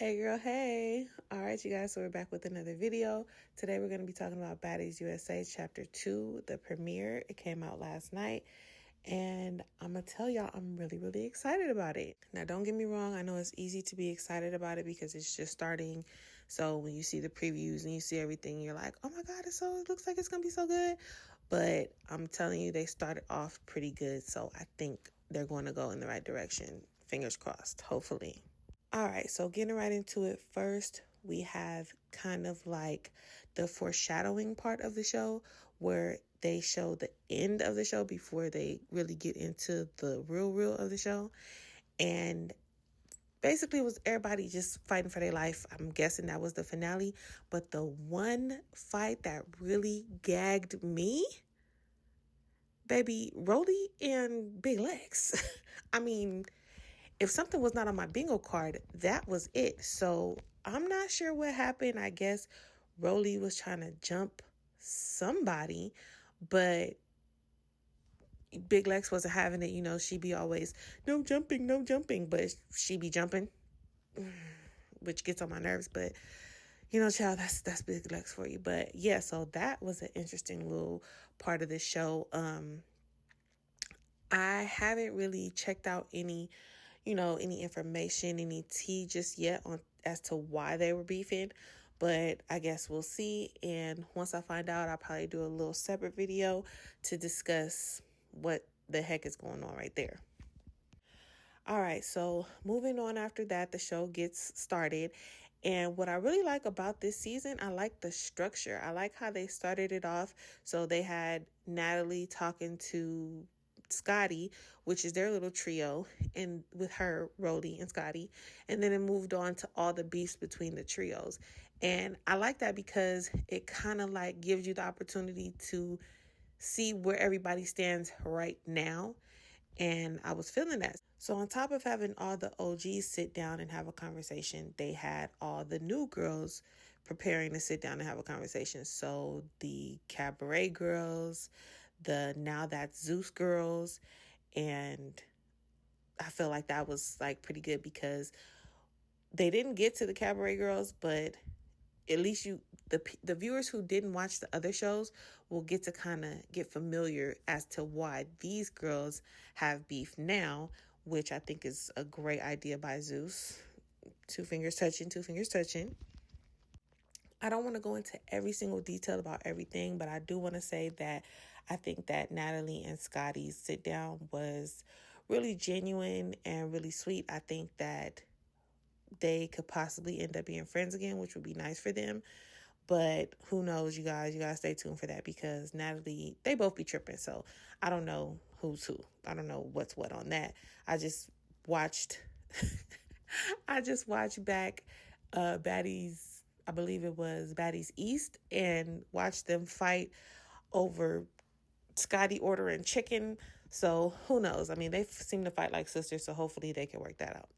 Hey girl, hey. All right, you guys, so we're back with another video. Today we're going to be talking about Baddies USA Chapter 2, the premiere. It came out last night, and I'm going to tell y'all I'm really excited about it. Now, don't get me wrong. I know it's easy to be excited about it because it's just starting. So when you see the previews and you see everything, you're like, oh my God, it looks like it's going to be so good. But I'm telling you, they started off pretty good. So I think they're going to go in the right direction. Fingers crossed, hopefully. All right, so getting right into it, first we have kind of like the foreshadowing part of the show where they show the end of the show before they really get into the real of the show. And basically it was everybody just fighting for their life. I'm guessing that was the finale. But the one fight that really gagged me, baby, Rolly and Big Lex. I mean, if something was not on my bingo card, that was it. So I'm not sure what happened. I guess Rolly was trying to jump somebody, but Big Lex wasn't having it. You know, she be always, no jumping, but she be jumping, which gets on my nerves. But, you know, child, that's Big Lex for you. But yeah, so that was an interesting little part of the show. I haven't really checked out any information, any tea just yet on as to why they were beefing, but I guess we'll see. And once I find out, I'll probably do a little separate video to discuss what the heck is going on right there. All right, so moving on after that, the show gets started. And what I really like about this season, I like the structure. I like how they started it off. So they had Natalie talking to Scotty, which is their little trio, and with her, Rolly and Scotty. And then it moved on to all the beefs between the trios. And I like that because it kind of like gives you the opportunity to see where everybody stands right now. And I was feeling that. So on top of having all the OGs sit down and have a conversation, they had all the new girls preparing to sit down and have a conversation. So the Cabaret girls, the Now That's Zeus girls, and I feel like that was like pretty good because they didn't get to the Cabaret girls, but at least the viewers who didn't watch the other shows will get to kind of get familiar as to why these girls have beef now, which I think is a great idea by Zeus. Two fingers touching. I don't want to go into every single detail about everything, but I do want to say that I think that Natalie and Scotty's sit down was really genuine and really sweet. I think that they could possibly end up being friends again, which would be nice for them. But who knows, you guys? You guys stay tuned for that because Natalie, they both be tripping. So I don't know who's who. I don't know what's what on that. I just watched back Baddies, I believe it was Baddies East, and watched them fight over Scotty ordering chicken. So who knows? I mean, they seem to fight like sisters, so hopefully they can work that out.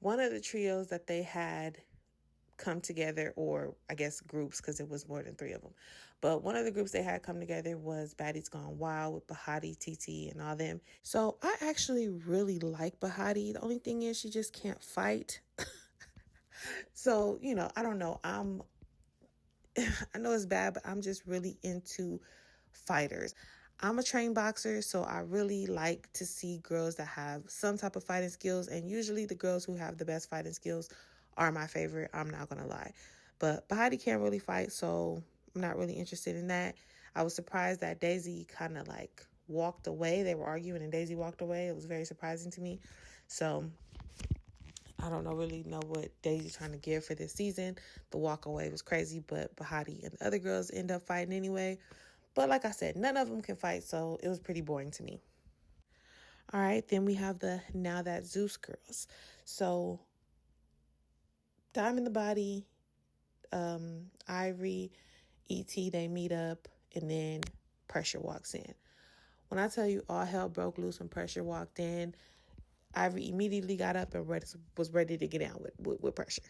One of the trios that they had come together, or I guess groups, because it was more than three of them, but one of the groups they had come together was Baddies Gone Wild with Bahati, TT, and all them. So I actually really like Bahati. The only thing is she just can't fight. So, you know, I don't know. I know it's bad, but I'm just really into fighters. I'm a trained boxer, so I really like to see girls that have some type of fighting skills. And usually the girls who have the best fighting skills are my favorite. I'm not going to lie. But Bahati can't really fight, so I'm not really interested in that. I was surprised that Daisy kind of like walked away. They were arguing and Daisy walked away. It was very surprising to me. So I don't really know what Daisy's trying to give for this season. The walk away was crazy, but Bahati and the other girls end up fighting anyway. But like I said, none of them can fight, so it was pretty boring to me. All right, then we have the Now That Zeus girls. So Diamond the Body, Ivory, E.T., they meet up, and then Pressure walks in. When I tell you all hell broke loose when Pressure walked in, Ivory immediately got up and was ready to get down with Pressure.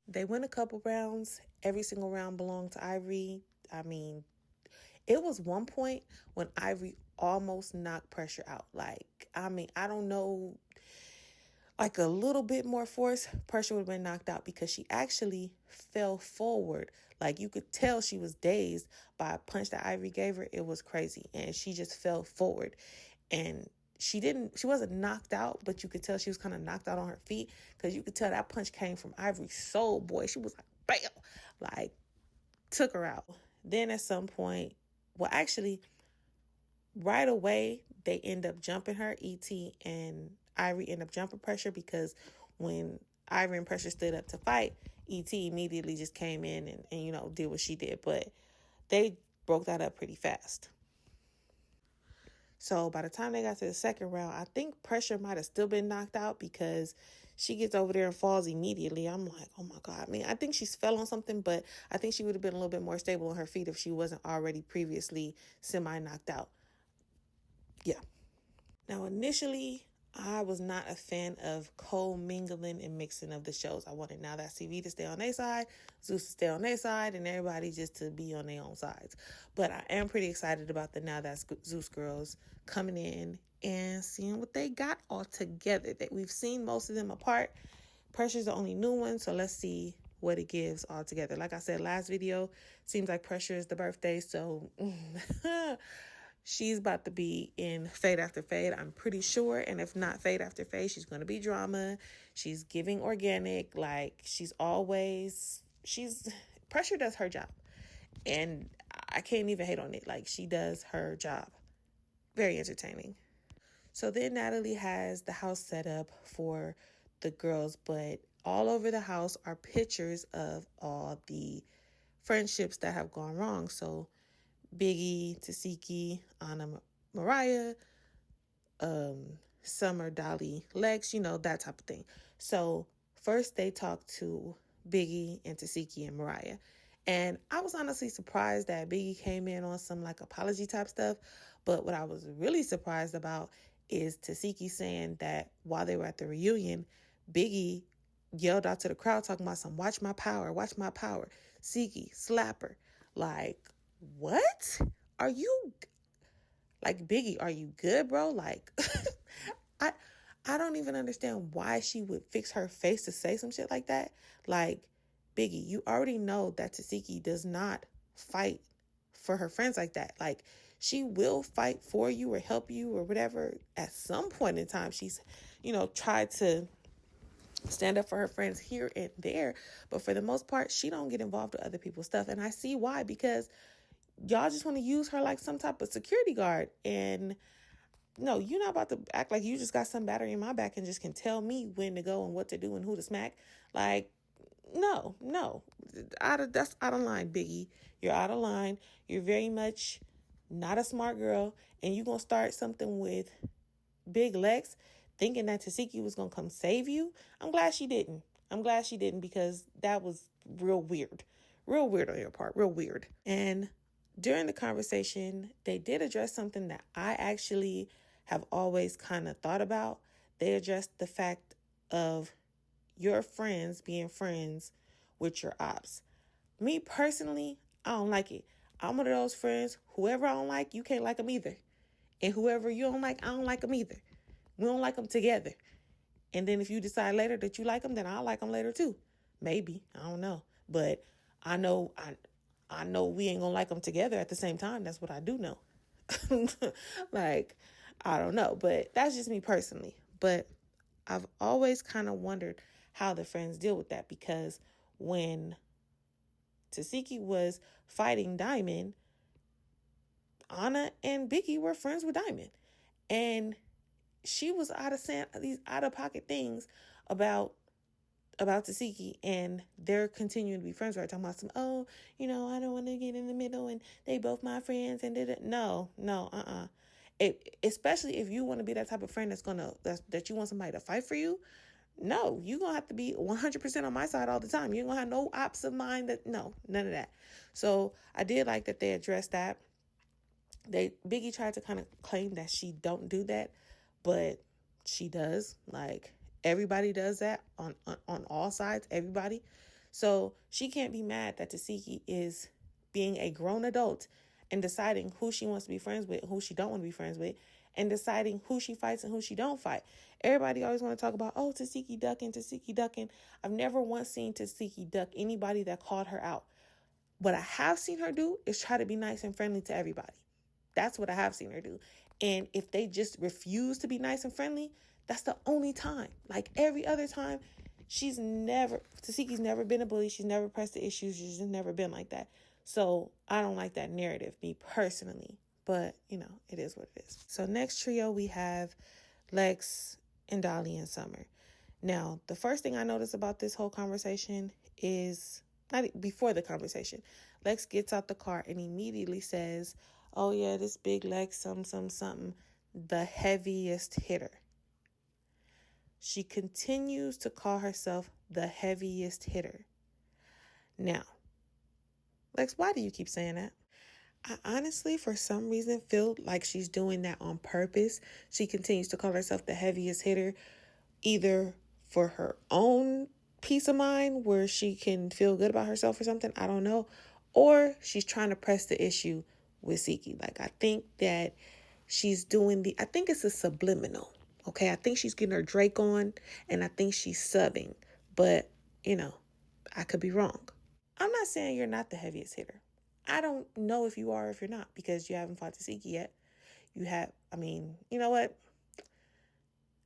They win a couple rounds. Every single round belonged to Ivory. I mean, it was one point when Ivory almost knocked Pressure out. Like, I mean, I don't know. like a little bit more force, Pressure would have been knocked out because she actually fell forward. Like you could tell she was dazed by a punch that Ivory gave her. It was crazy. And she just fell forward. And she wasn't knocked out, but you could tell she was kind of knocked out on her feet because you could tell that punch came from Ivory's soul, boy. She was like, bam, like took her out. Then at some point, well, actually, right away, they end up jumping her. E.T. and Ivory end up jumping Pressure because when Ivory and Pressure stood up to fight, E.T. immediately just came in and did what she did. But they broke that up pretty fast. So by the time they got to the second round, I think Pressure might have still been knocked out because she gets over there and falls immediately. I'm like, oh my God. I mean, I think she's fell on something, but I think she would have been a little bit more stable on her feet if she wasn't already previously semi-knocked out. Yeah. Now, initially, I was not a fan of co-mingling and mixing of the shows. I wanted Now That's TV to stay on their side, Zeus to stay on their side, and everybody just to be on their own sides. But I am pretty excited about the Now That's Zeus girls coming in and seeing what they got all together. That we've seen most of them apart. Pressure's the only new one, so let's see what it gives all together. Like I said, last video, seems like Pressure is the birthday, so she's about to be in Fade After Fade, I'm pretty sure. And if not Fade After Fade, she's going to be drama. She's giving organic. Like, Pressure does her job. And I can't even hate on it. Like, she does her job. Very entertaining. So then Natalie has the house set up for the girls, but all over the house are pictures of all the friendships that have gone wrong. So Biggie, Tasiki, Anna, Mariah, Summer, Dolly, Lex, that type of thing. So first they talked to Biggie and Tasiki and Mariah. And I was honestly surprised that Biggie came in on some like apology type stuff. But what I was really surprised about is Tasiki saying that while they were at the reunion, Biggie yelled out to the crowd talking about some watch my power, Siki, slapper. Like, what? Are you, like, Biggie, are you good, bro? Like, I don't even understand why she would fix her face to say some shit like that. Like, Biggie, you already know that Tasiki does not fight for her friends like that. Like, she will fight for you or help you or whatever. At some point in time, she's, tried to stand up for her friends here and there. But for the most part, she don't get involved with other people's stuff. And I see why, because y'all just want to use her like some type of security guard. And no, you're not about to act like you just got some battery in my back and just can tell me when to go and what to do and who to smack. Like, no. That's out of line, Biggie. You're out of line. You're very much not a smart girl. And you're going to start something with Big Lex thinking that Tasiki was going to come save you. I'm glad she didn't. Because that was real weird. Real weird on your part. Real weird. And during the conversation, they did address something that I actually have always kind of thought about. They addressed the fact of your friends being friends with your ops. Me personally, I don't like it. I'm one of those friends, whoever I don't like, you can't like them either. And whoever you don't like, I don't like them either. We don't like them together. And then if you decide later that you like them, then I'll like them later too. Maybe. I don't know. But I know we ain't gonna like them together at the same time. That's what I do know. Like, I don't know. But that's just me personally. But I've always kind of wondered how the friends deal with that. Because when Tasiki was fighting Diamond, Anna and Biggie were friends with Diamond. And she was saying these out-of-pocket things about Tasiki, and they're continuing to be friends, right? Talking about some, I don't want to get in the middle, and they both my friends, and did it. No, especially if you want to be that type of friend that you want somebody to fight for you. No, you're going to have to be 100% on my side all the time. You're going to have no ops of mine. None of that. So I did like that they addressed that. Biggie tried to kind of claim that she don't do that, but she does. Like, everybody does that on all sides, everybody. So she can't be mad that Tasiki is being a grown adult and deciding who she wants to be friends with and who she don't want to be friends with. and deciding who she fights and who she don't fight. Everybody always want to talk about, oh, Tasiki ducking. I've never once seen Tasiki duck anybody that called her out. What I have seen her do is try to be nice and friendly to everybody. That's what I have seen her do. And if they just refuse to be nice and friendly, that's the only time. Like every other time, Tasiki's never been a bully. She's never pressed the issues. She's just never been like that. So I don't like that narrative, me personally. But, it is what it is. So next trio, we have Lex and Dolly and Summer. Now, the first thing I noticed about this whole conversation is, not before the conversation, Lex gets out the car and immediately says, oh yeah, this big Lex, something, the heaviest hitter. She continues to call herself the heaviest hitter. Now, Lex, why do you keep saying that? I honestly, for some reason, feel like she's doing that on purpose. She continues to call herself the heaviest hitter, either for her own peace of mind, where she can feel good about herself or something, I don't know, or she's trying to press the issue with Siki. Like, I think that she's I think it's a subliminal, okay? I think she's getting her Drake on, and I think she's subbing, but, I could be wrong. I'm not saying you're not the heaviest hitter. I don't know if you are or if you're not, because you haven't fought Tasiki yet. You know what?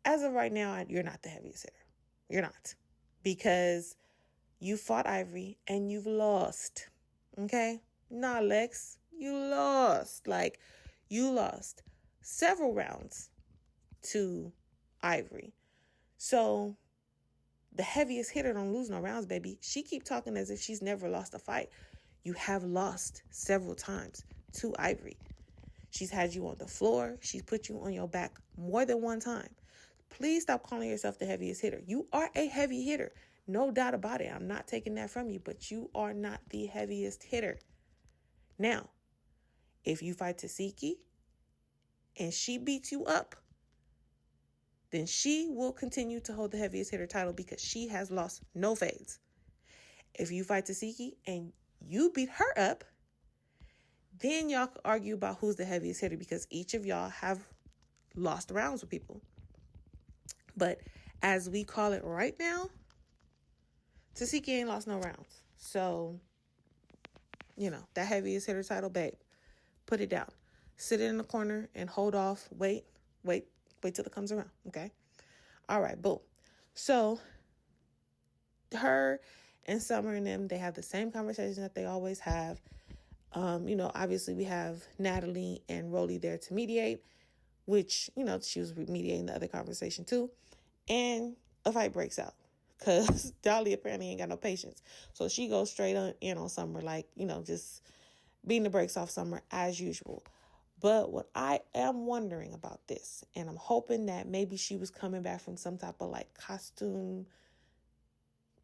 As of right now, you're not the heaviest hitter. You're not. Because you fought Ivory and you've lost. Okay? Nah, Lex, you lost. Like, you lost several rounds to Ivory. So the heaviest hitter don't lose no rounds, baby. She keep talking as if she's never lost a fight. You have lost several times to Ivory. She's had you on the floor. She's put you on your back more than one time. Please stop calling yourself the heaviest hitter. You are a heavy hitter. No doubt about it. I'm not taking that from you, but you are not the heaviest hitter. Now, if you fight Tasiki and she beats you up, then she will continue to hold the heaviest hitter title because she has lost no fades. If you fight Tasiki and you beat her up, then y'all can argue about who's the heaviest hitter because each of y'all have lost rounds with people. But as we call it right now, Tasiki ain't lost no rounds. So, that heaviest hitter title, babe, put it down. Sit it in the corner and hold off. Wait till it comes around, okay? All right, boom. So, her and Summer and them, they have the same conversation that they always have. Obviously we have Natalie and Rolly there to mediate, which, she was mediating the other conversation too. And a fight breaks out because Dolly apparently ain't got no patience. So she goes straight in on Summer, like, just beating the brakes off Summer as usual. But what I am wondering about this, and I'm hoping that maybe she was coming back from some type of like costume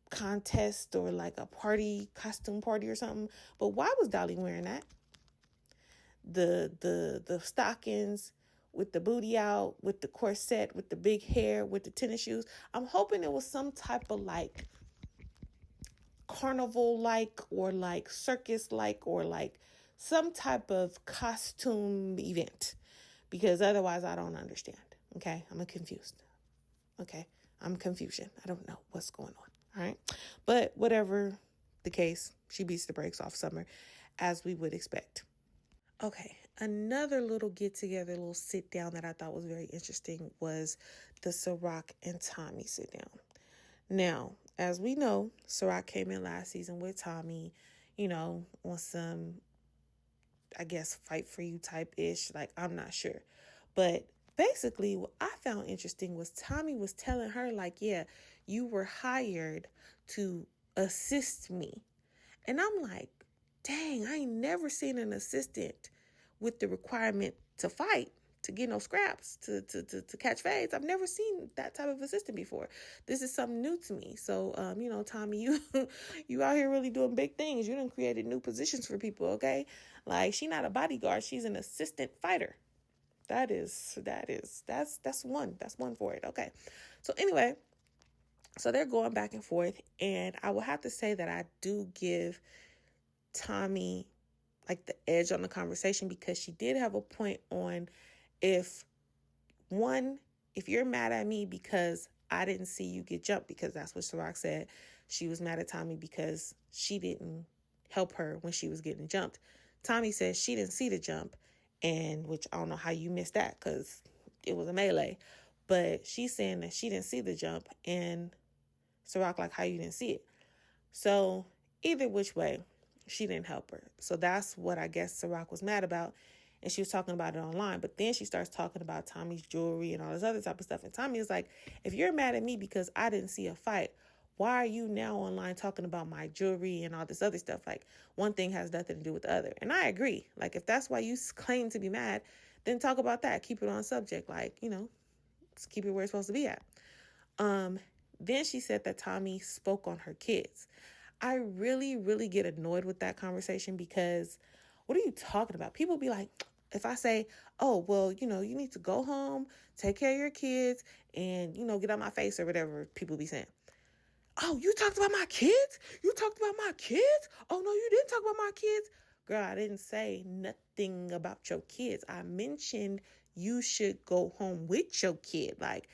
contest or like a costume party or something. But why was Dolly wearing that? The stockings with the booty out, with the corset, with the big hair, with the tennis shoes. I'm hoping it was some type of like carnival like or like circus like or like some type of costume event, because otherwise I don't understand. Okay, I'm confused. Okay, I'm confusion. I don't know what's going on. All right, but whatever the case, she beats the brakes off Summer as we would expect. Okay, another little get together, little sit down that I thought was very interesting was the Ciroc and Tommy sit down. Now, as we know, Ciroc came in last season with Tommy, on some, I guess, fight for you type ish. Like, I'm not sure. But basically, what I found interesting was Tommy was telling her, like, yeah, you were hired to assist me. And I'm like, dang, I ain't never seen an assistant with the requirement to fight, to get no scraps, to catch fades. I've never seen that type of assistant before. This is something new to me. So, Tommy, you out here really doing big things. You done created new positions for people, okay? Like, she not a bodyguard. She's an assistant fighter. That's one. That's one for it. Okay. So anyway, so they're going back and forth. And I will have to say that I do give Tommy like the edge on the conversation, because she did have a point on if one, if you're mad at me because I didn't see you get jumped, because that's what Ciroc said. She was mad at Tommy because she didn't help her when she was getting jumped. Tommy says she didn't see the jump, and which I don't know how you missed that because it was a melee. But she's saying that she didn't see the jump, and Ciroc like, how you didn't see it? So either which way, she didn't help her. So that's what I guess Ciroc was mad about. And she was talking about it online. But then she starts talking about Tommy's jewelry and all this other type of stuff. And Tommy is like, if you're mad at me because I didn't see a fight, why are you now online talking about my jewelry and all this other stuff? Like, one thing has nothing to do with the other. And I agree. Like, if that's why you claim to be mad, then talk about that. Keep it on subject. Like, let's keep it where it's supposed to be at. Then she said that Tommy spoke on her kids. I really, really get annoyed with that conversation because what are you talking about? People be like, if I say, oh, well, you need to go home, take care of your kids, and, get out my face or whatever people be saying. Oh, you talked about my kids? You talked about my kids? Oh, no, you didn't talk about my kids. Girl, I didn't say nothing about your kids. I mentioned you should go home with your kid. Like,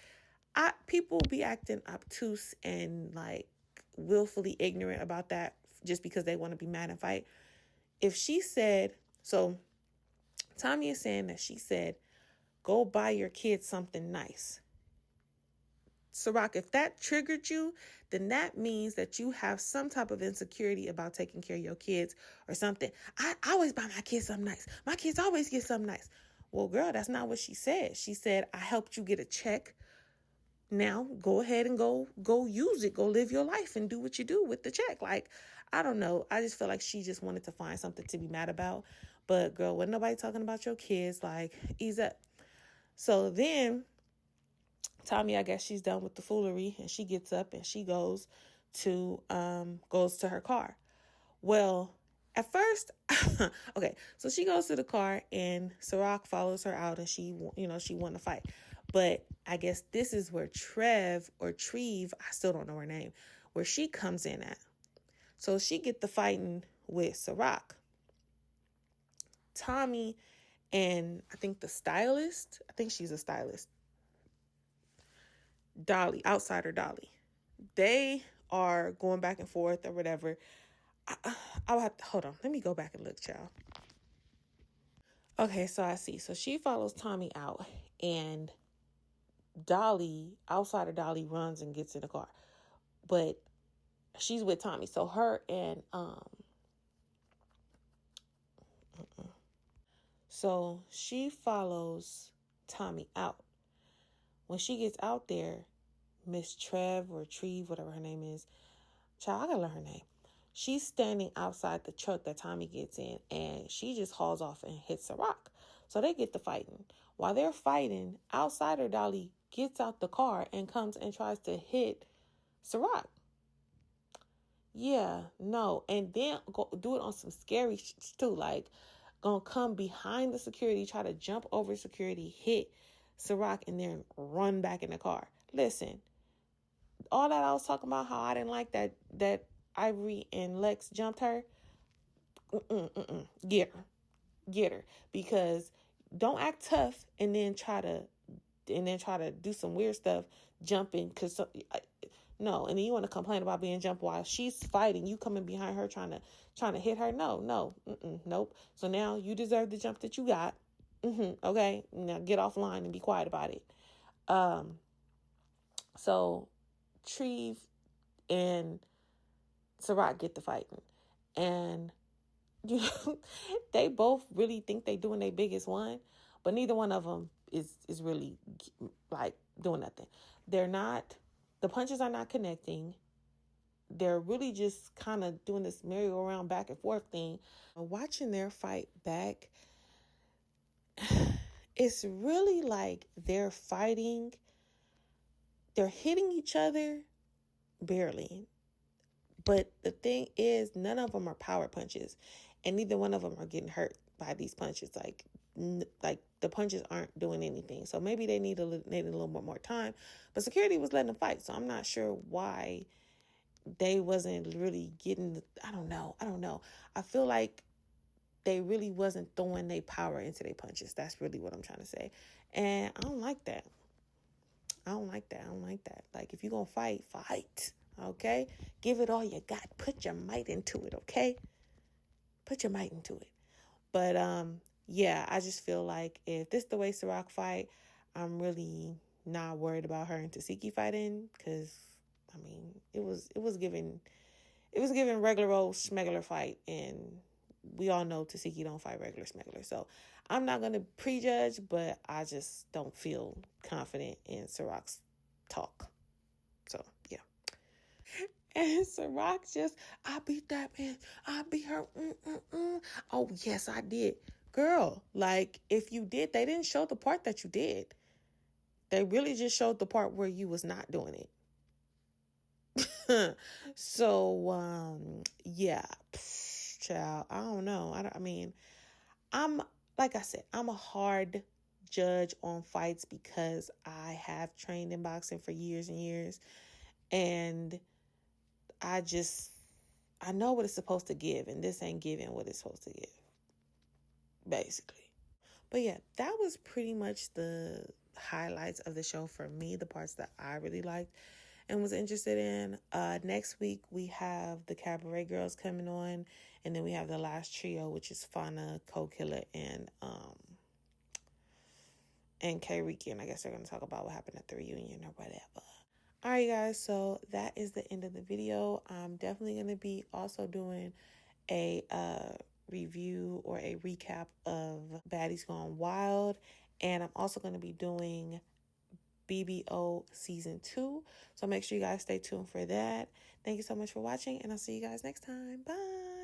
people be acting obtuse and like willfully ignorant about that just because they want to be mad and fight. If she said, so Tommy is saying that she said, go buy your kids something nice. Ciroc, if that triggered you, then that means that you have some type of insecurity about taking care of your kids or something. I always buy my kids something nice. My kids always get something nice. Well, girl, that's not what she said. She said, I helped you get a check. Now go ahead and go use it. Go live your life and do what you do with the check. Like, I don't know. I just feel like she just wanted to find something to be mad about. But girl, wasn't nobody talking about your kids. Like, ease up. So then Tommy, I guess she's done with the foolery, and she gets up and she goes to her car. Well, at first, okay, so she goes to the car and Ciroc follows her out, and she won the fight. But I guess this is where Treve, I still don't know her name, where she comes in at. So she get the fighting with Ciroc. Tommy and I think the stylist, I think she's a stylist, Dolly, outsider Dolly, they are going back and forth or whatever. I'll have to, hold on, let me go back and look, child. Okay, so I see. So she follows Tommy out, and Dolly, outsider Dolly, runs and gets in the car. But she's with Tommy. So her and so she follows Tommy out. When she gets out there, Miss Treve, whatever her name is, child, I gotta learn her name. She's standing outside the truck that Tommy gets in, and she just hauls off and hits Ciroc. So they get to fighting. While they're fighting, outsider Dolly gets out the car and comes and tries to hit Ciroc. Yeah, no. And then go do it on some scary too. Like, gonna come behind the security, try to jump over security, hit Ciroc, and then run back in the car. Listen, all that I was talking about, how I didn't like that Ivory and Lex jumped her. Get her. Because don't act tough and then try to do some weird stuff, jumping. No, and then you want to complain about being jumped while she's fighting. You coming behind her trying to hit her. No, nope. So now you deserve the jump that you got. Okay, now get offline and be quiet about it. So Treve and Ciroc get the fighting, and they both really think they doing their biggest one, but neither one of them is really like doing nothing. They're not. The punches are not connecting. They're really just kind of doing this merry-go-round back and forth thing. Watching their fight back, it's really like they're fighting. They're hitting each other barely. But the thing is, none of them are power punches, and neither one of them are getting hurt by these punches. Like the punches aren't doing anything. So maybe they needed a little more time. But security was letting them fight, so I'm not sure why they wasn't really getting. I don't know. I feel like they really wasn't throwing their power into their punches. That's really what I'm trying to say. And I don't like that. I don't like that. Like, if you're going to fight. Okay? Give it all you got. Put your might into it, okay? Put your might into it. But, yeah, I just feel like if this is the way Ciroc fight, I'm really not worried about her and Tasiki fighting, because, I mean, it was giving regular old smuggler fight, and we all know Tasiki don't fight regular smuggler. So I'm not going to prejudge, but I just don't feel confident in Ciroc's talk. So, yeah. And Ciroc just, I beat that man. I beat her. Oh, yes, I did. Girl, like, if you did, they didn't show the part that you did. They really just showed the part where you was not doing it. So, yeah. Child, I don't know. I mean, I'm, like I said, I'm a hard judge on fights because I have trained in boxing for years and years. And I know what it's supposed to give, and this ain't giving what it's supposed to give, basically. But yeah, that was pretty much the highlights of the show for me, the parts that I really liked and was interested in. Next week, we have the Cabaret Girls coming on, and then we have the last trio, which is Fauna, Co-Killer, and K-Riki, and I guess they're going to talk about what happened at the reunion or whatever. All right, guys, so that is the end of the video. I'm definitely going to be also doing a review or a recap of Baddies Gone Wild, and I'm also going to be doing BBO Season 2, so make sure you guys stay tuned for that. Thank you so much for watching, and I'll see you guys next time. Bye!